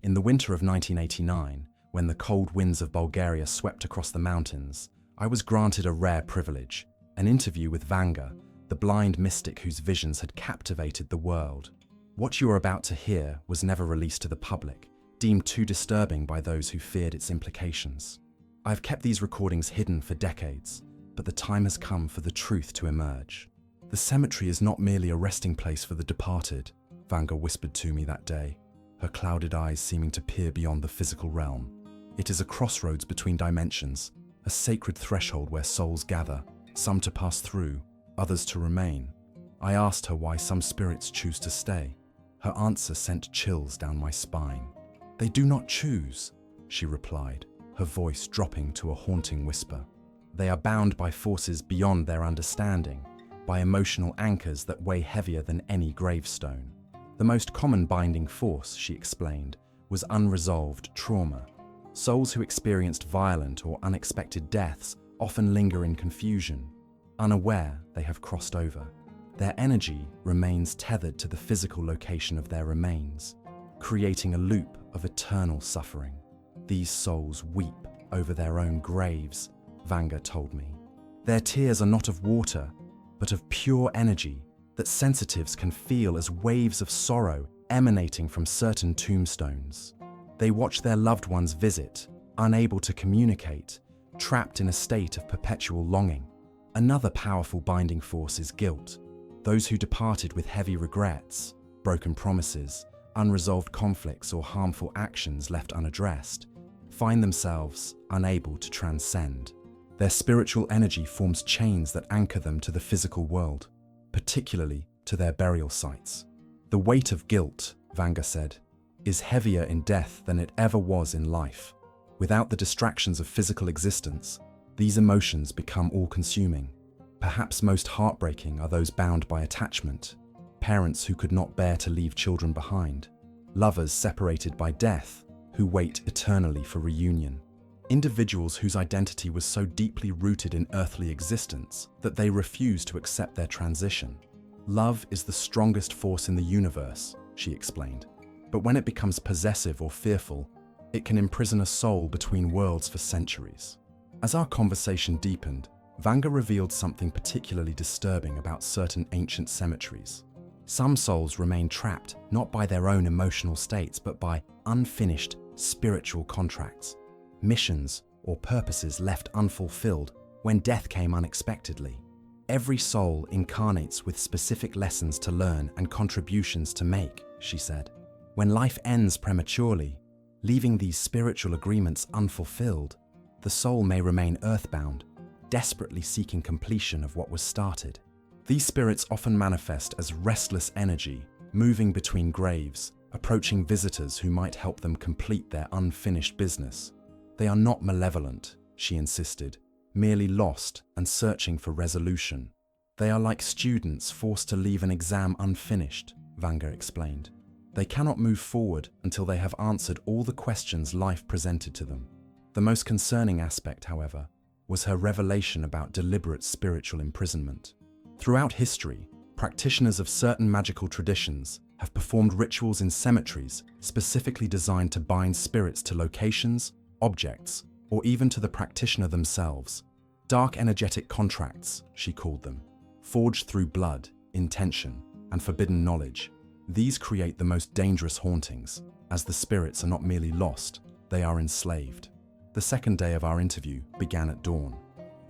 In the winter of 1989, when the cold winds of Bulgaria swept across the mountains, I was granted a rare privilege, an interview with Vanga, the blind mystic whose visions had captivated the world. What you are about to hear was never released to the public, deemed too disturbing by those who feared its implications. I have kept these recordings hidden for decades, but the time has come for the truth to emerge. The cemetery is not merely a resting place for the departed, Vanga whispered to me that day, her clouded eyes seeming to peer beyond the physical realm. It is a crossroads between dimensions, a sacred threshold where souls gather, some to pass through, others to remain. I asked her why some spirits choose to stay. Her answer sent chills down my spine. "They do not choose," she replied, her voice dropping to a haunting whisper. "They are bound by forces beyond their understanding, by emotional anchors that weigh heavier than any gravestone. The most common binding force," she explained, was unresolved trauma. Souls who experienced violent or unexpected deaths often linger in confusion, unaware they have crossed over. Their energy remains tethered to the physical location of their remains, creating a loop of eternal suffering. "These souls weep over their own graves," Vanga told me. "Their tears are not of water, but of pure energy that sensitives can feel as waves of sorrow emanating from certain tombstones. They watch their loved ones visit, unable to communicate, trapped in a state of perpetual longing." Another powerful binding force is guilt. Those who departed with heavy regrets, broken promises, unresolved conflicts, or harmful actions left unaddressed, find themselves unable to transcend. Their spiritual energy forms chains that anchor them to the physical world, particularly to their burial sites. "The weight of guilt," Vanga said, "is heavier in death than it ever was in life. Without the distractions of physical existence, these emotions become all-consuming. Perhaps most heartbreaking are those bound by attachment, parents who could not bear to leave children behind, lovers separated by death who wait eternally for reunion, individuals whose identity was so deeply rooted in earthly existence that they refuse to accept their transition. Love is the strongest force in the universe," she explained, "but when it becomes possessive or fearful, it can imprison a soul between worlds for centuries." As our conversation deepened, Vanga revealed something particularly disturbing about certain ancient cemeteries. Some souls remain trapped not by their own emotional states, but by unfinished spiritual contracts, missions or purposes left unfulfilled when death came unexpectedly. "Every soul incarnates with specific lessons to learn and contributions to make," she said. "When life ends prematurely, leaving these spiritual agreements unfulfilled, the soul may remain earthbound, desperately seeking completion of what was started. These spirits often manifest as restless energy, moving between graves, approaching visitors who might help them complete their unfinished business. They are not malevolent," she insisted, "merely lost and searching for resolution. They are like students forced to leave an exam unfinished," Vanga explained. "They cannot move forward until they have answered all the questions life presented to them." The most concerning aspect, however, was her revelation about deliberate spiritual imprisonment. Throughout history, practitioners of certain magical traditions have performed rituals in cemeteries specifically designed to bind spirits to locations, objects, or even to the practitioner themselves. Dark energetic contracts, she called them, forged through blood, intention, and forbidden knowledge. These create the most dangerous hauntings, as the spirits are not merely lost, they are enslaved. The second day of our interview began at dawn.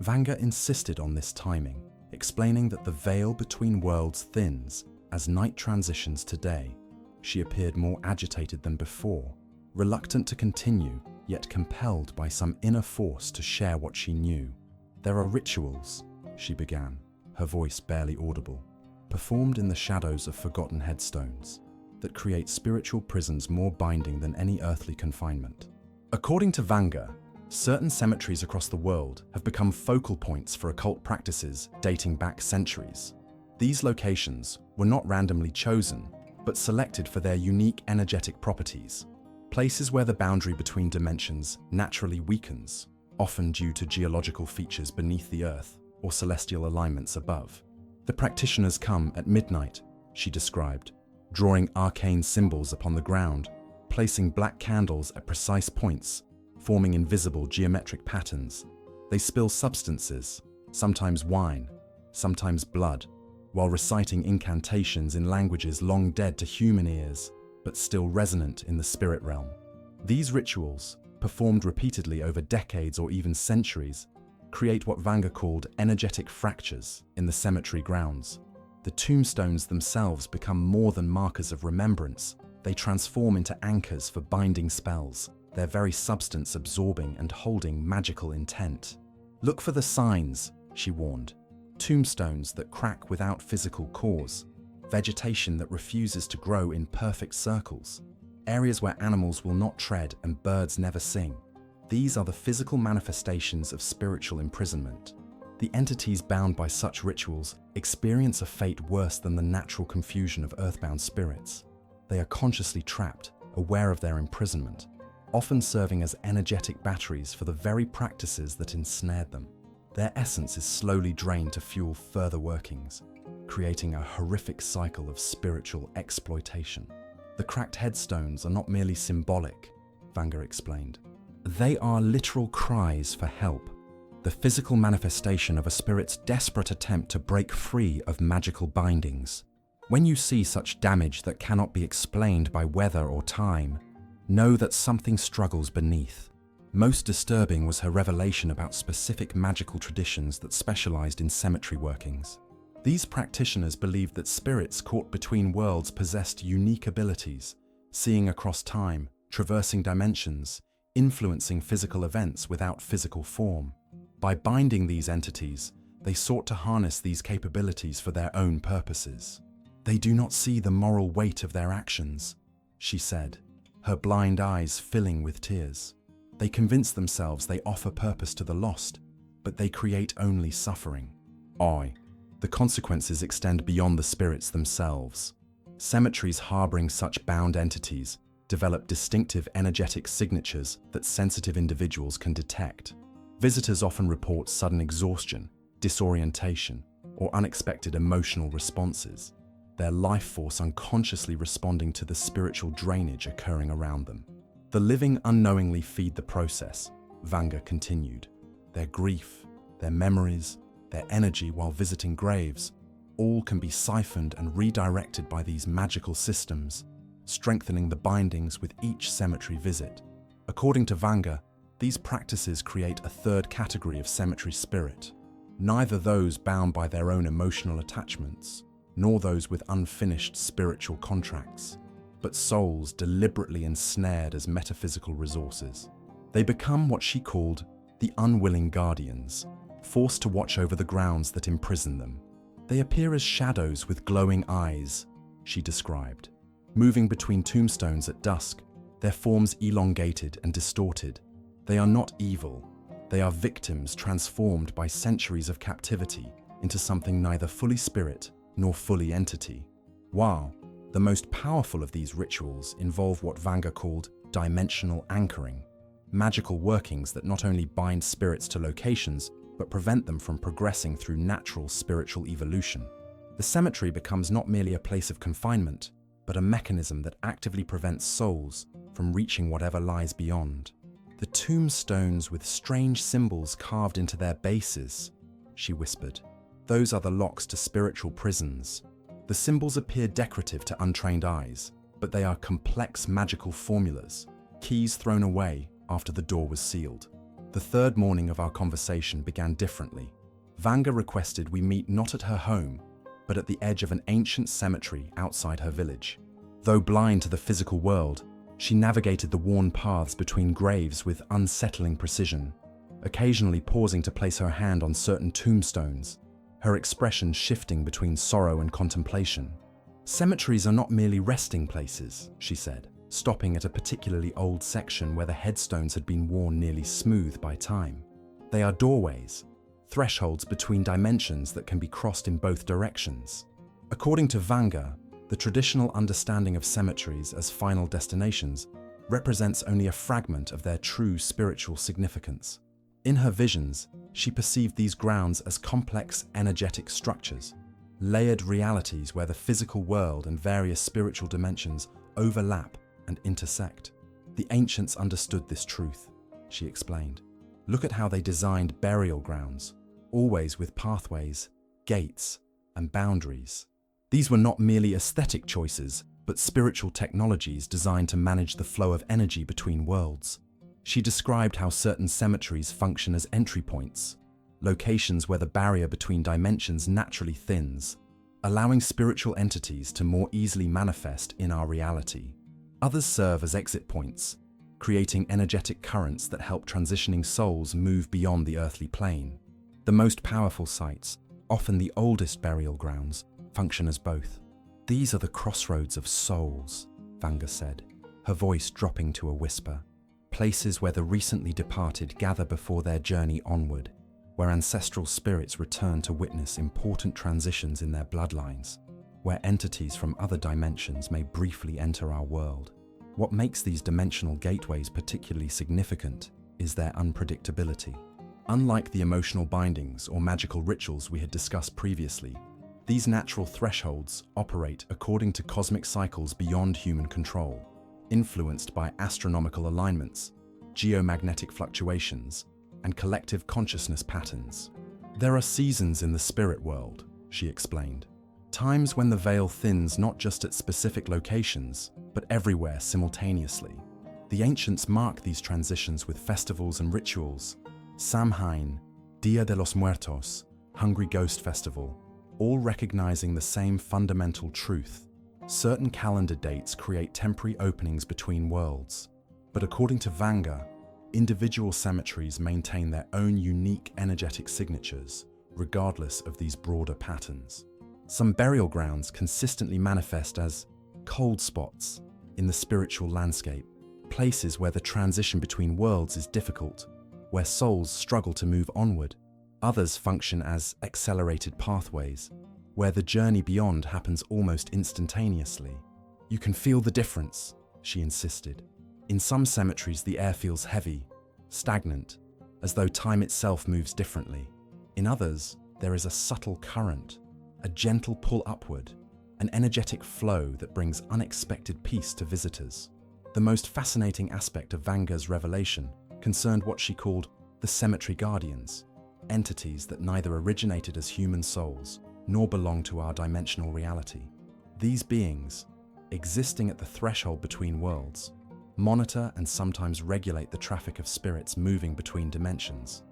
Vanga insisted on this timing, explaining that the veil between worlds thins as night transitions to day. She appeared more agitated than before, reluctant to continue, yet compelled by some inner force to share what she knew. "There are rituals," she began, her voice barely audible, "performed in the shadows of forgotten headstones, that create spiritual prisons more binding than any earthly confinement." According to Vanga, certain cemeteries across the world have become focal points for occult practices dating back centuries. These locations were not randomly chosen, but selected for their unique energetic properties, places where the boundary between dimensions naturally weakens, often due to geological features beneath the earth or celestial alignments above. "The practitioners come at midnight," she described, drawing arcane symbols upon the ground, placing black candles at precise points, forming invisible geometric patterns. They spill substances, sometimes wine, sometimes blood, while reciting incantations in languages long dead to human ears, but still resonant in the spirit realm. These rituals, performed repeatedly over decades or even centuries, create what Vanga called energetic fractures in the cemetery grounds. The tombstones themselves become more than markers of remembrance. They transform into anchors for binding spells, their very substance absorbing and holding magical intent. Look for the signs, she warned. Tombstones that crack without physical cause, vegetation that refuses to grow in perfect circles, areas where animals will not tread and birds never sing. These are the physical manifestations of spiritual imprisonment. The entities bound by such rituals experience a fate worse than the natural confusion of earthbound spirits. They are consciously trapped, aware of their imprisonment, often serving as energetic batteries for the very practices that ensnared them. Their essence is slowly drained to fuel further workings, creating a horrific cycle of spiritual exploitation. The cracked headstones are not merely symbolic, Vanga explained. They are literal cries for help, the physical manifestation of a spirit's desperate attempt to break free of magical bindings. When you see such damage that cannot be explained by weather or time, know that something struggles beneath. Most disturbing was her revelation about specific magical traditions that specialized in cemetery workings. These practitioners believed that spirits caught between worlds possessed unique abilities, seeing across time, traversing dimensions, influencing physical events without physical form. By binding these entities, they sought to harness these capabilities for their own purposes. They do not see the moral weight of their actions, she said, her blind eyes filling with tears. They convince themselves they offer purpose to the lost, but they create only suffering. The consequences extend beyond the spirits themselves. Cemeteries harboring such bound entities develop distinctive energetic signatures that sensitive individuals can detect. Visitors often report sudden exhaustion, disorientation, or unexpected emotional responses, their life force unconsciously responding to the spiritual drainage occurring around them. The living unknowingly feed the process, Vanga continued. Their grief, their memories, their energy while visiting graves, all can be siphoned and redirected by these magical systems, strengthening the bindings with each cemetery visit. According to Vanga, these practices create a third category of cemetery spirit, neither those bound by their own emotional attachments, nor those with unfinished spiritual contracts, but souls deliberately ensnared as metaphysical resources. They become what she called the unwilling guardians, forced to watch over the grounds that imprison them. They appear as shadows with glowing eyes, she described. Moving between tombstones at dusk, their forms elongated and distorted. They are not evil. They are victims transformed by centuries of captivity into something neither fully spirit nor fully entity. While the most powerful of these rituals involve what Vanga called dimensional anchoring, magical workings that not only bind spirits to locations, but prevent them from progressing through natural spiritual evolution. The cemetery becomes not merely a place of confinement, but a mechanism that actively prevents souls from reaching whatever lies beyond. The tombstones with strange symbols carved into their bases, she whispered. Those are the locks to spiritual prisons. The symbols appear decorative to untrained eyes, but they are complex magical formulas, keys thrown away after the door was sealed. The third morning of our conversation began differently. Vanga requested we meet not at her home, but at the edge of an ancient cemetery outside her village. Though blind to the physical world, she navigated the worn paths between graves with unsettling precision, occasionally pausing to place her hand on certain tombstones, her expression shifting between sorrow and contemplation. Cemeteries are not merely resting places, she said, stopping at a particularly old section where the headstones had been worn nearly smooth by time. They are doorways, thresholds between dimensions that can be crossed in both directions. According to Vanga, the traditional understanding of cemeteries as final destinations represents only a fragment of their true spiritual significance. In her visions, she perceived these grounds as complex energetic structures, layered realities where the physical world and various spiritual dimensions overlap and intersect. The ancients understood this truth, she explained. Look at how they designed burial grounds, always with pathways, gates, and boundaries. These were not merely aesthetic choices, but spiritual technologies designed to manage the flow of energy between worlds. She described how certain cemeteries function as entry points, locations where the barrier between dimensions naturally thins, allowing spiritual entities to more easily manifest in our reality. Others serve as exit points, creating energetic currents that help transitioning souls move beyond the earthly plane. The most powerful sites, often the oldest burial grounds, function as both. These are the crossroads of souls, Vanga said, her voice dropping to a whisper. Places where the recently departed gather before their journey onward, where ancestral spirits return to witness important transitions in their bloodlines, where entities from other dimensions may briefly enter our world. What makes these dimensional gateways particularly significant is their unpredictability. Unlike the emotional bindings or magical rituals we had discussed previously, these natural thresholds operate according to cosmic cycles beyond human control, influenced by astronomical alignments, geomagnetic fluctuations, and collective consciousness patterns. There are seasons in the spirit world, she explained. Times when the veil thins not just at specific locations, but everywhere simultaneously. The ancients mark these transitions with festivals and rituals. Samhain, Dia de los Muertos, Hungry Ghost Festival, all recognizing the same fundamental truth. Certain calendar dates create temporary openings between worlds. But according to Vanga, individual cemeteries maintain their own unique energetic signatures, regardless of these broader patterns. Some burial grounds consistently manifest as cold spots in the spiritual landscape, places where the transition between worlds is difficult, where souls struggle to move onward. Others function as accelerated pathways, where the journey beyond happens almost instantaneously. You can feel the difference, she insisted. In some cemeteries, the air feels heavy, stagnant, as though time itself moves differently. In others, there is a subtle current, a gentle pull upward, an energetic flow that brings unexpected peace to visitors. The most fascinating aspect of Vanga's revelation concerned what she called the cemetery guardians, entities that neither originated as human souls nor belong to our dimensional reality. These beings, existing at the threshold between worlds, monitor and sometimes regulate the traffic of spirits moving between dimensions.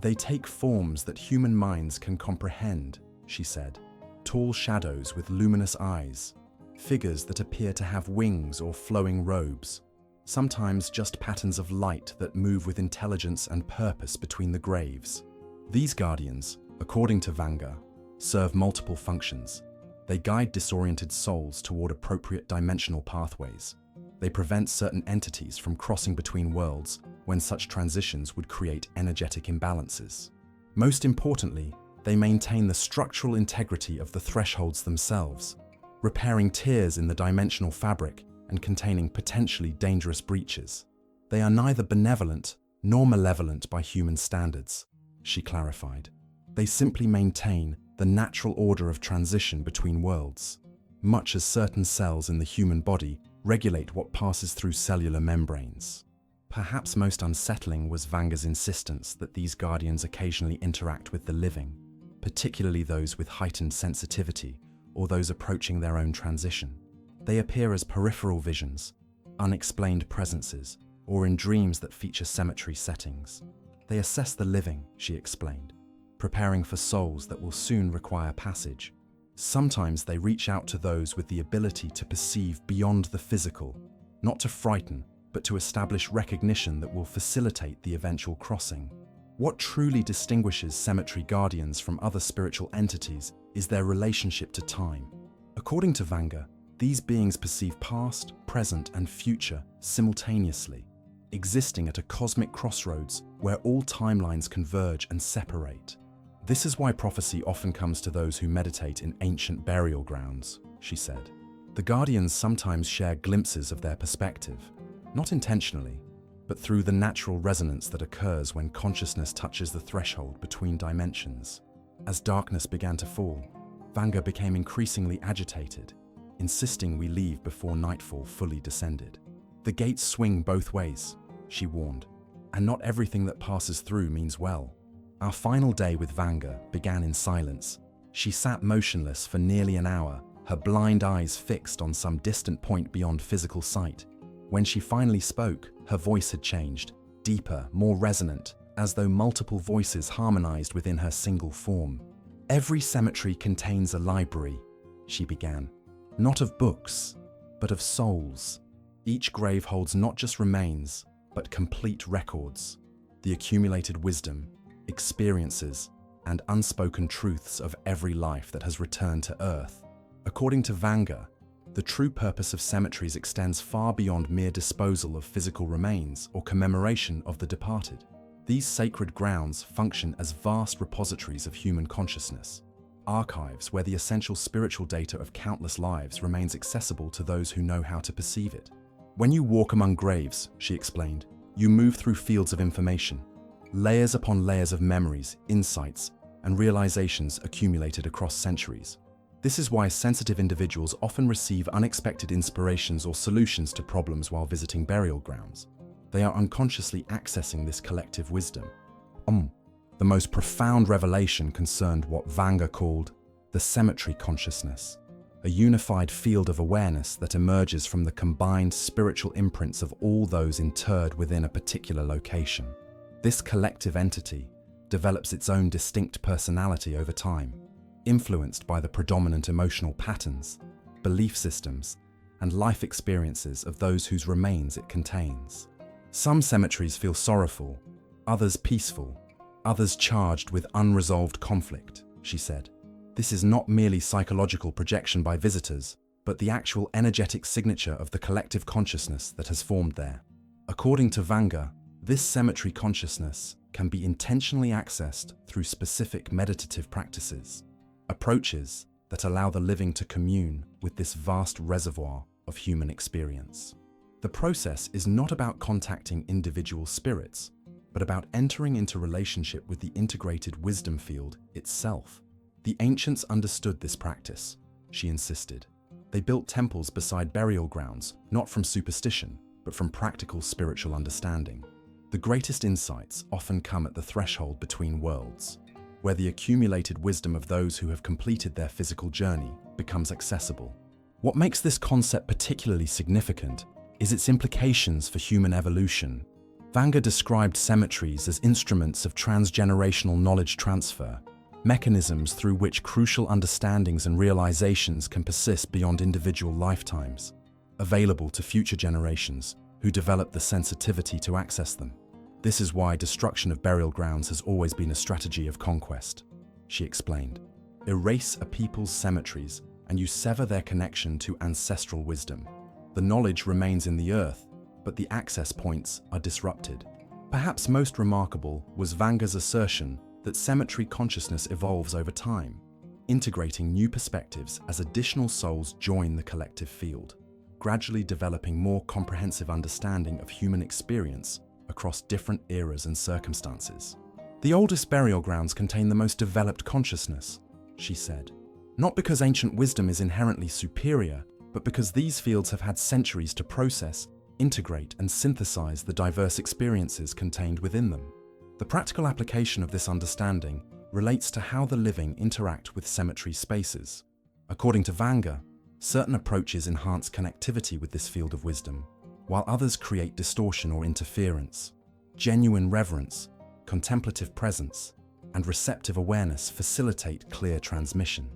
They take forms that human minds can comprehend, she said. Tall shadows with luminous eyes, figures that appear to have wings or flowing robes, sometimes just patterns of light that move with intelligence and purpose between the graves. These guardians, according to Vanga, serve multiple functions. They guide disoriented souls toward appropriate dimensional pathways. They prevent certain entities from crossing between worlds when such transitions would create energetic imbalances. Most importantly, they maintain the structural integrity of the thresholds themselves, repairing tears in the dimensional fabric and containing potentially dangerous breaches. They are neither benevolent nor malevolent by human standards, she clarified. They simply maintain the natural order of transition between worlds, much as certain cells in the human body regulate what passes through cellular membranes. Perhaps most unsettling was Vanga's insistence that these guardians occasionally interact with the living, particularly those with heightened sensitivity or those approaching their own transition. They appear as peripheral visions, unexplained presences, or in dreams that feature cemetery settings. They assess the living, she explained, preparing for souls that will soon require passage. Sometimes they reach out to those with the ability to perceive beyond the physical, not to frighten, but to establish recognition that will facilitate the eventual crossing. What truly distinguishes cemetery guardians from other spiritual entities is their relationship to time. According to Vanga, these beings perceive past, present, and future simultaneously, existing at a cosmic crossroads where all timelines converge and separate. This is why prophecy often comes to those who meditate in ancient burial grounds, she said. The guardians sometimes share glimpses of their perspective, not intentionally, but through the natural resonance that occurs when consciousness touches the threshold between dimensions. As darkness began to fall, Vanga became increasingly agitated, insisting we leave before nightfall fully descended. The gates swing both ways, she warned, and not everything that passes through means well. Our final day with Vanga began in silence. She sat motionless for nearly an hour, her blind eyes fixed on some distant point beyond physical sight. When she finally spoke, her voice had changed, deeper, more resonant, as though multiple voices harmonized within her single form. "Every cemetery contains a library," she began. "Not of books, but of souls. Each grave holds not just remains, but complete records, the accumulated wisdom, experiences, and unspoken truths of every life that has returned to Earth." According to Vanga, the true purpose of cemeteries extends far beyond mere disposal of physical remains or commemoration of the departed. These sacred grounds function as vast repositories of human consciousness, archives where the essential spiritual data of countless lives remains accessible to those who know how to perceive it. "When you walk among graves," she explained, "you move through fields of information, layers upon layers of memories, insights, and realizations accumulated across centuries. This is why sensitive individuals often receive unexpected inspirations or solutions to problems while visiting burial grounds. They are unconsciously accessing this collective wisdom." The most profound revelation concerned what Vanga called the cemetery consciousness, a unified field of awareness that emerges from the combined spiritual imprints of all those interred within a particular location. This collective entity develops its own distinct personality over time, influenced by the predominant emotional patterns, belief systems, and life experiences of those whose remains it contains. Some cemeteries feel sorrowful, others peaceful, others charged with unresolved conflict, she said. This is not merely psychological projection by visitors, but the actual energetic signature of the collective consciousness that has formed there. According to Vanga, this cemetery consciousness can be intentionally accessed through specific meditative practices, approaches that allow the living to commune with this vast reservoir of human experience. The process is not about contacting individual spirits, but about entering into relationship with the integrated wisdom field itself. The ancients understood this practice, she insisted. They built temples beside burial grounds, not from superstition, but from practical spiritual understanding. The greatest insights often come at the threshold between worlds, where the accumulated wisdom of those who have completed their physical journey becomes accessible. What makes this concept particularly significant is its implications for human evolution. Vanga described cemeteries as instruments of transgenerational knowledge transfer, mechanisms through which crucial understandings and realizations can persist beyond individual lifetimes, available to future generations who develop the sensitivity to access them. This is why destruction of burial grounds has always been a strategy of conquest, she explained. Erase a people's cemeteries and you sever their connection to ancestral wisdom. The knowledge remains in the earth, but the access points are disrupted. Perhaps most remarkable was Vanga's assertion that cemetery consciousness evolves over time, integrating new perspectives as additional souls join the collective field, gradually developing more comprehensive understanding of human experience across different eras and circumstances. "The oldest burial grounds contain the most developed consciousness," she said. "Not because ancient wisdom is inherently superior, but because these fields have had centuries to process, integrate, and synthesize the diverse experiences contained within them." The practical application of this understanding relates to how the living interact with cemetery spaces. According to Vanga, certain approaches enhance connectivity with this field of wisdom, while others create distortion or interference. Genuine reverence, contemplative presence, and receptive awareness facilitate clear transmission.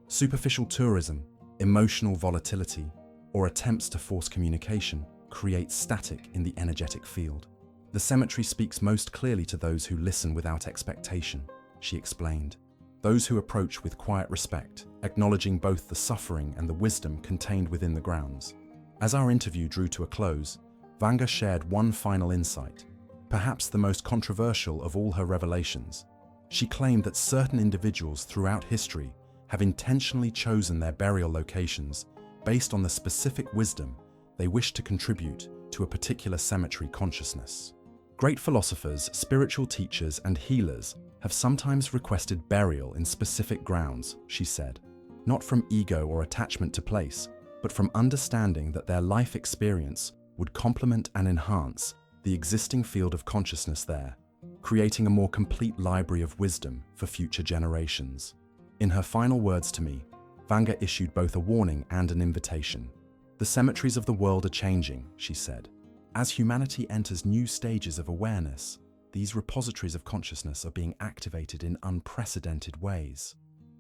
Superficial tourism, emotional volatility, or attempts to force communication create static in the energetic field. "The cemetery speaks most clearly to those who listen without expectation," she explained. "Those who approach with quiet respect, acknowledging both the suffering and the wisdom contained within the grounds." As our interview drew to a close, Vanga shared one final insight, perhaps the most controversial of all her revelations. She claimed that certain individuals throughout history have intentionally chosen their burial locations based on the specific wisdom they wish to contribute to a particular cemetery consciousness. Great philosophers, spiritual teachers, and healers have sometimes requested burial in specific grounds, she said, not from ego or attachment to place, but from understanding that their life experience would complement and enhance the existing field of consciousness there, creating a more complete library of wisdom for future generations. In her final words to me, Vanga issued both a warning and an invitation. "The cemeteries of the world are changing," she said. "As humanity enters new stages of awareness, these repositories of consciousness are being activated in unprecedented ways.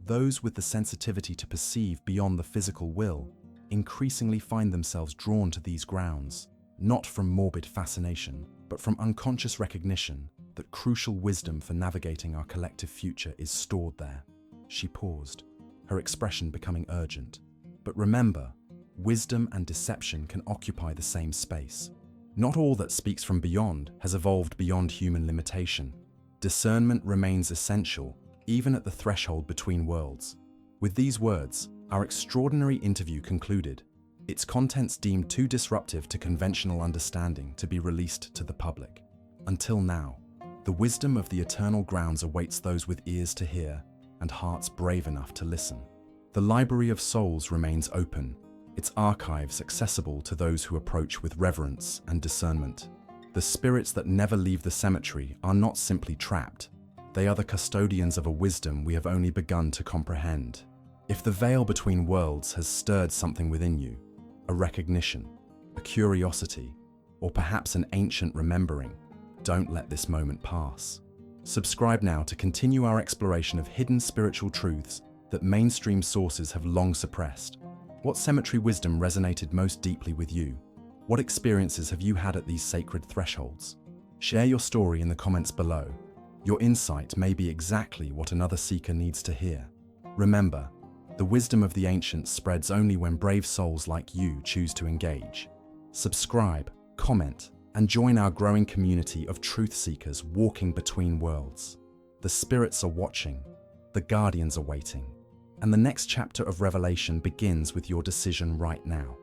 Those with the sensitivity to perceive beyond the physical will increasingly find themselves drawn to these grounds, not from morbid fascination, but from unconscious recognition that crucial wisdom for navigating our collective future is stored there." She paused, her expression becoming urgent. "But remember, wisdom and deception can occupy the same space. Not all that speaks from beyond has evolved beyond human limitation. Discernment remains essential, even at the threshold between worlds." With these words, our extraordinary interview concluded, its contents deemed too disruptive to conventional understanding to be released to the public. Until now, the wisdom of the eternal grounds awaits those with ears to hear and hearts brave enough to listen. The Library of Souls remains open, its archives accessible to those who approach with reverence and discernment. The spirits that never leave the cemetery are not simply trapped. They are the custodians of a wisdom we have only begun to comprehend. If the veil between worlds has stirred something within you, a recognition, a curiosity, or perhaps an ancient remembering, don't let this moment pass. Subscribe now to continue our exploration of hidden spiritual truths that mainstream sources have long suppressed. What cemetery wisdom resonated most deeply with you? What experiences have you had at these sacred thresholds? Share your story in the comments below. Your insight may be exactly what another seeker needs to hear. Remember, the wisdom of the ancients spreads only when brave souls like you choose to engage. Subscribe, comment, and join our growing community of truth seekers walking between worlds. The spirits are watching, the guardians are waiting, and the next chapter of revelation begins with your decision right now.